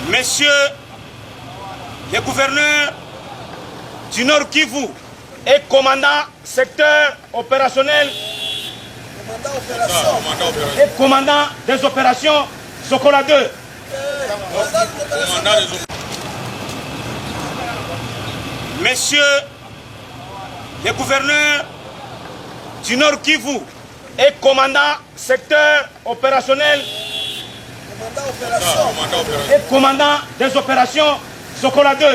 Messieurs les gouverneurs du Nord Kivu et commandant secteur opérationnel et commandant des opérations Sokola 2. Messieurs les gouverneurs du Nord Kivu et commandant secteur opérationnel et commandant des opérations Sokola 2.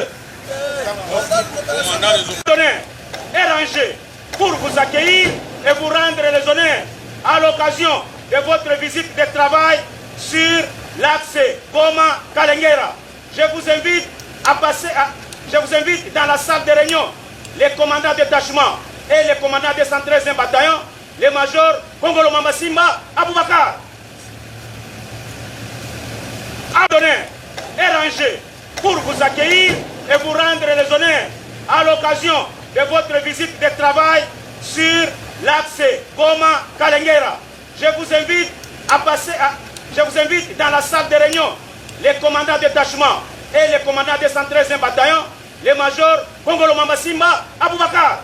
Est rangé pour vous accueillir et vous rendre les honneurs à l'occasion de votre visite de travail sur l'axe Goma-Kalengera. Je vous invite à passer je vous invite dans la salle de réunion les commandants de détachement et les commandants des 113e bataillon, les majors Kongolo Mamasimba Aboubakar. Adonné est rangé pour vous accueillir et vous rendre les honneurs à l'occasion de votre visite de travail sur l'axe Goma-Kalengera. Je vous invite à passer je vous invite dans la salle de réunion les commandants de détachement et les commandants des 113e bataillon, les majors Kongolo Mamasimba Aboubakar.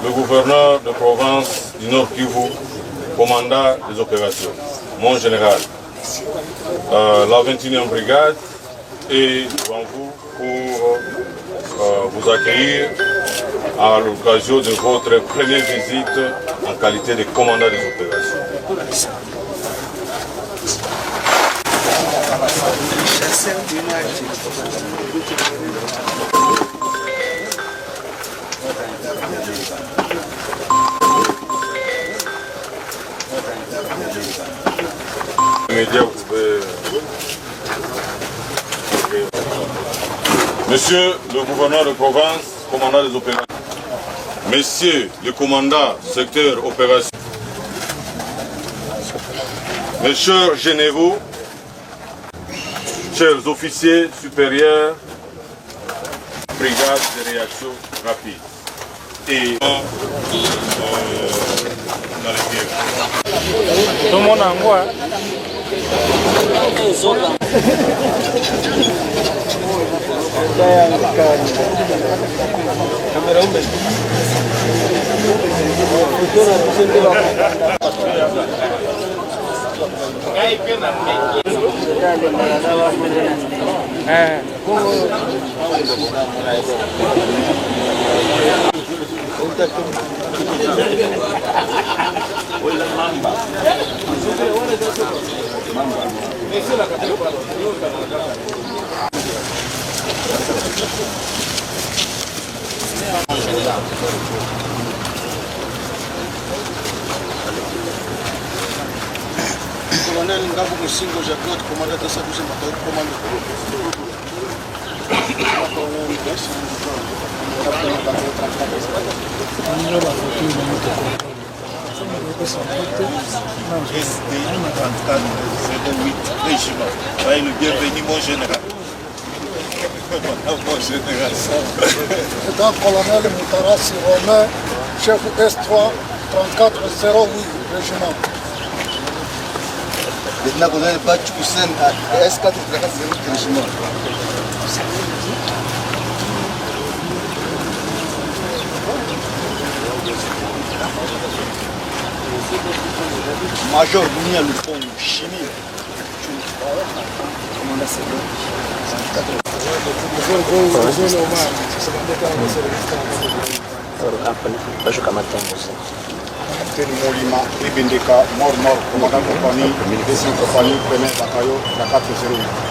Le gouverneur de province du Nord Kivu, commandant des opérations, mon général, la 21e brigade est devant vous pour vous accueillir à l'occasion de votre première visite en qualité de commandant des opérations. Monsieur le gouverneur de province, commandant des opérations, messieurs les commandants secteur opération, mes chers généraux, chers officiers supérieurs, brigade de réaction rapide et dans les pieds. Tout le monde en voit. Kamera Colonel Ngabo Musingo Jacques, commandant de sa 12e bataille, commandant. Bienvenue mon général. Mon général. Dans colonel Moutarassi Romain, chef S3 3408 régiment. Lieutenant colonel Bachou Hussein à S4 3408 régiment. Major Mounia Lupon, chimie. Capitaine Molima, Ibindeka, Mort, commandant compagnie, 2e compagnie, 1er bataillon, la 408.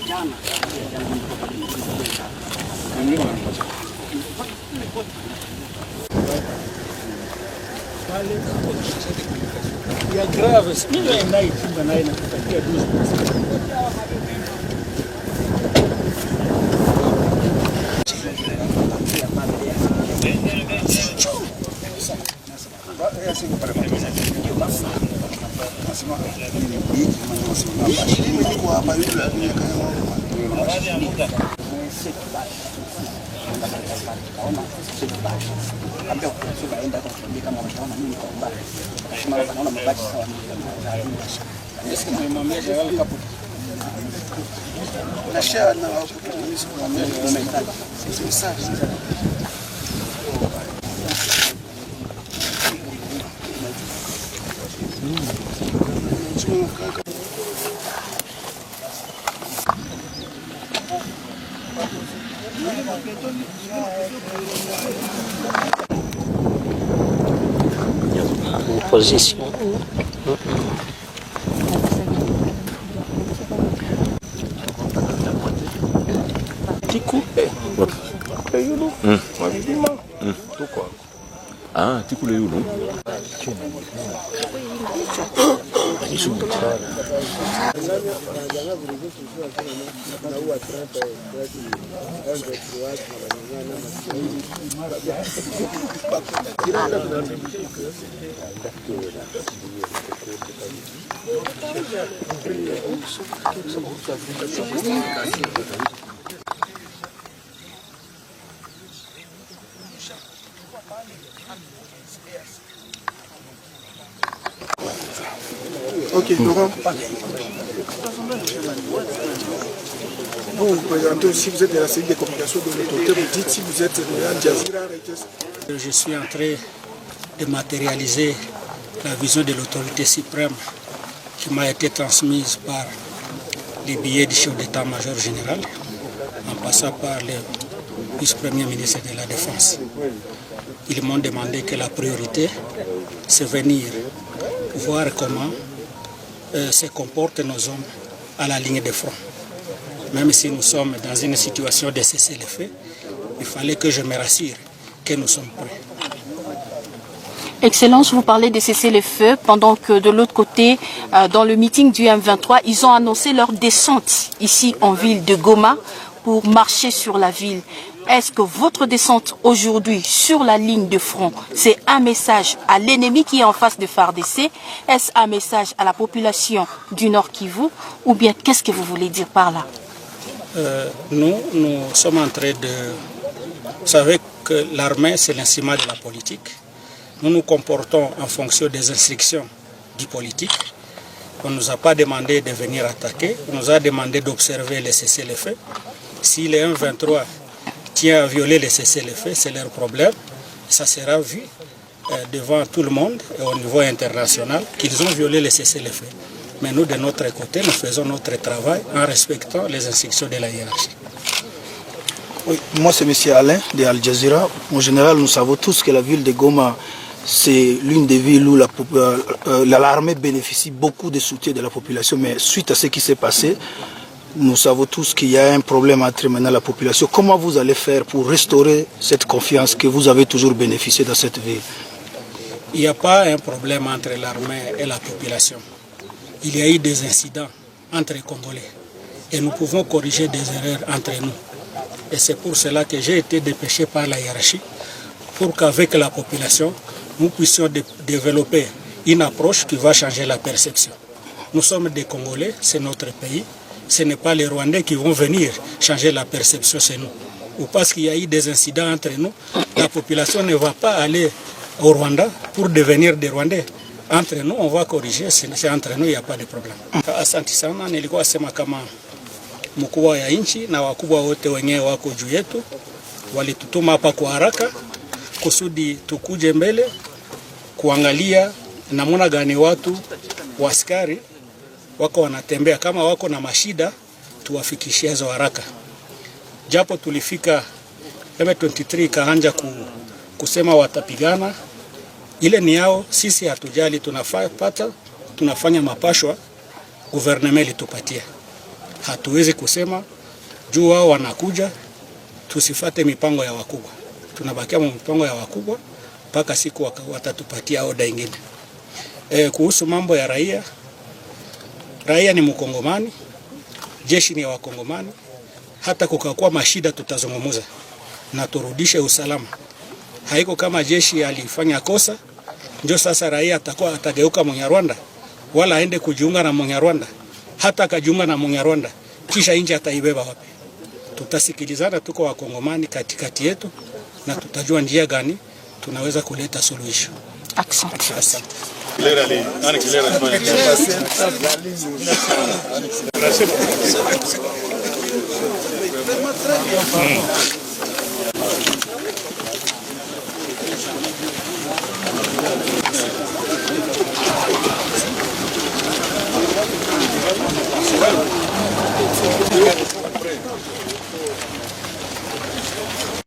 Jana Position. Tiku. Yulu. Tuko. Ah, tiku le yulu. Ok, Laurent. Vous vous présentez aussi, vous êtes de la série de communication de l'autorité, vous dites si vous êtes Al Jazeera. Je suis en train de matérialiser la vision de l'autorité suprême qui m'a été transmise par les billets du chef d'état-major général, en passant par le vice-premier ministre de la Défense. Ils m'ont demandé que la priorité, c'est venir voir comment se comportent nos hommes à la ligne de front. Même si nous sommes dans une situation de cessez-le-feu, il fallait que je me rassure que nous sommes prêts. Excellence, vous parlez de cessez-le-feu pendant que de l'autre côté, dans le meeting du M23, ils ont annoncé leur descente ici en ville de Goma pour marcher sur la ville. Est-ce que votre descente aujourd'hui sur la ligne de front, c'est un message à l'ennemi qui est en face de FARDC? Est-ce un message à la population du Nord Kivu? Ou bien qu'est-ce que vous voulez dire par là? Nous sommes en train de... Vous savez que l'armée, c'est l'instrument de la politique. Nous nous comportons en fonction des instructions du politique. On ne nous a pas demandé de venir attaquer, on nous a demandé d'observer les cessez-le-feu. Si les M23 tient à violer les cessez-le-feu, c'est leur problème. Ça sera vu devant tout le monde et au niveau international qu'ils ont violé les cessez-le-feu. Mais nous, de notre côté, nous faisons notre travail en respectant les instructions de la hiérarchie. Oui, moi, c'est M. Alain de Al Jazeera. En général, nous savons tous que la ville de Goma, c'est l'une des villes où l'armée bénéficie beaucoup de soutien de la population. Mais suite à ce qui s'est passé, nous savons tous qu'il y a un problème entre maintenant la population. Comment vous allez faire pour restaurer cette confiance que vous avez toujours bénéficié dans cette ville? Il n'y a pas un problème entre l'armée et la population. Il y a eu des incidents entre les Congolais. Et nous pouvons corriger des erreurs entre nous. Et c'est pour cela que j'ai été dépêché par la hiérarchie pour qu'avec la population, nous puissions développer une approche qui va changer la perception. Nous sommes des Congolais, c'est notre pays. Ce n'est pas les Rwandais qui vont venir changer la perception chez nous. Ou parce qu'il y a eu des incidents entre nous, la population ne va pas aller au Rwanda pour devenir des Rwandais. Entre nous, on va corriger, c'est entre nous, il n'y a pas de problème. Asante sana, nilikuwa sema kama mkubwa ya nchi na wakubwa wote wenyewe wako juu yetu, walitutuma hapa kwa haraka kusudi tukuje mbele kuangalia namna gani watu waskari wako wanatembea, kama wako na mashida tuwafikishie hizo haraka. Japo tulifika M23 kaanja kusema watapigana, ile ni yao, sisi hatujali, tunafanya mapashwa gouvernement litupatia. Hatuwezi kusema juu wao wanakuja tusifate mipango ya wakubwa. Tunabakia mipango ya wakubwa mpaka siku watatupatia oda ingine. Kuhusu mambo ya raia, raia ni Mkongomani, jeshi ni ya Wakongomani. Hata kukakuwa mashida tutazungumuza na turudishe usalama. Haiko kama jeshi alifanya kosa ndio sasa raia atakuwa atageuka Munyarwanda wala aende kujiunga na Munyarwanda. Hata akajiunga na Munyarwanda kisha nje ataibeba wapi? Tutasikilizana, tuko Wakongomani katikati yetu na tutajua njia gani tunaweza kuleta suluhisho. Asante. Asante.